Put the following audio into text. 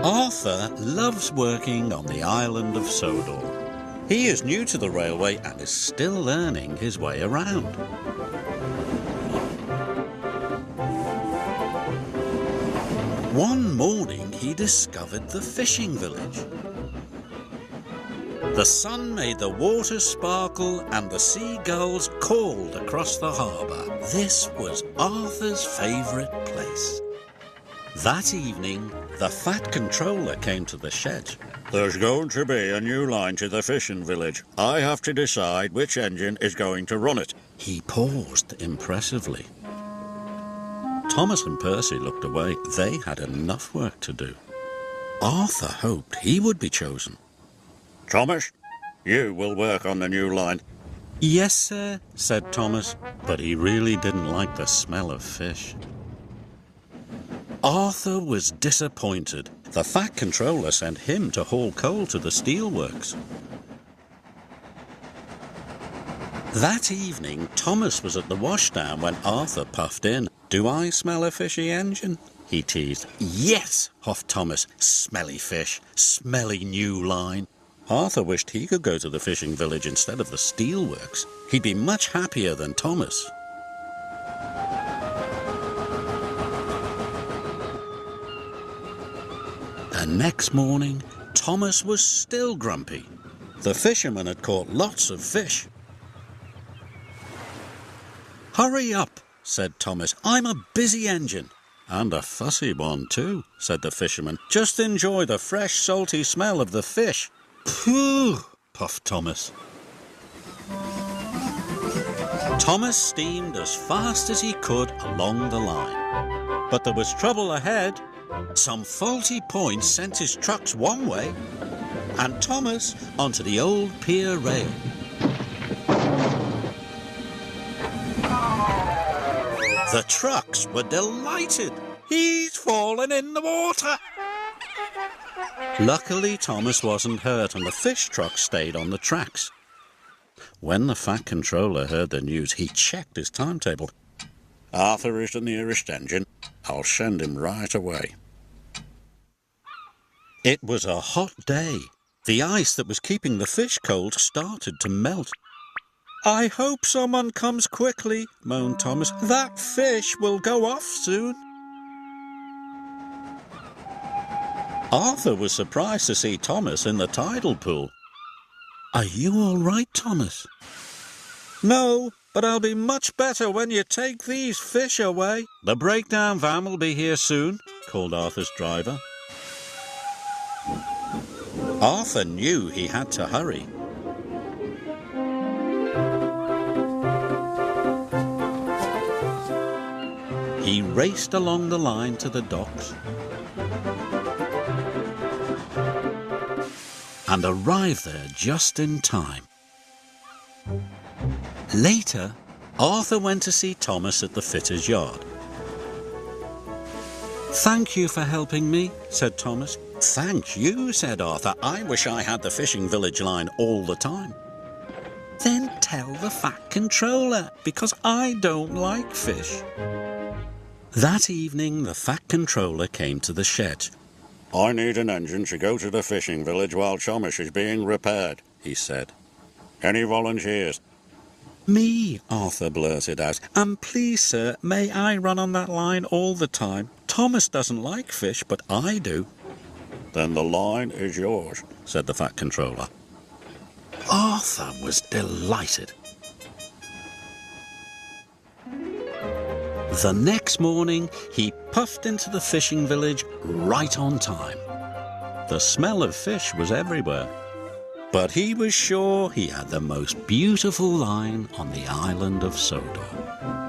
Arthur loves working on the island of Sodor. He is new to the railway and is still learning his way around. One morning he discovered the fishing village. The sun made the water sparkle and the seagulls called across the harbour. This was Arthur's favourite place. That evening, the Fat Controller came to the shed. There's going to be a new line to the fishing village. I have to decide which engine is going to run it. He paused impressively. Thomas and Percy looked away. They had enough work to do. Arthur hoped he would be chosen. Thomas, you will work on the new line. Yes, sir, said Thomas, but he really didn't like the smell of fish. Arthur was disappointed. The Fat Controller sent him to haul coal to the steelworks. That evening, Thomas was at the washdown when Arthur puffed in. "Do I smell a fishy engine?" he teased. "Yes," huffed Thomas. "Smelly fish, smelly new line." Arthur wished he could go to the fishing village instead of the steelworks. He'd be much happier than Thomas. The next morning, Thomas was still grumpy. The fisherman had caught lots of fish. "Hurry up," said Thomas. "I'm a busy engine." "And a fussy one too," said the fisherman. "Just enjoy the fresh, salty smell of the fish." "Phew," puffed Thomas. Thomas steamed as fast as he could along the line. But there was trouble ahead. Some faulty points sent his trucks one way, and Thomas onto the old pier rail. The trucks were delighted. "He's fallen in the water." Luckily, Thomas wasn't hurt, and the fish truck stayed on the tracks. When the Fat Controller heard the news, he checked his timetable. Arthur is the nearest engine. I'll send him right away. It was a hot day. The ice that was keeping the fish cold started to melt. "I hope someone comes quickly," moaned Thomas. "That fish will go off soon." Arthur was surprised to see Thomas in the tidal pool. "Are you all right, Thomas?" "No, but I'll be much better when you take these fish away." "The breakdown van will be here soon," called Arthur's driver. Arthur knew he had to hurry. He raced along the line to the docks and arrived there just in time. Later, Arthur went to see Thomas at the fitter's yard. "Thank you for helping me," said Thomas. "Thank you," said Arthur. "I wish I had the fishing village line all the time." "Then tell the Fat Controller, because I don't like fish." That evening, the Fat Controller came to the shed. I need an engine to go to the fishing village while Thomas is being repaired, he said. Any volunteers? "Me," Arthur blurted out. "And please, sir, may I run on that line all the time? Thomas doesn't like fish, but I do." "Then the line is yours," said the Fat Controller. Arthur was delighted. The next morning, he puffed into the fishing village right on time. The smell of fish was everywhere, but he was sure he had the most beautiful line on the island of Sodor.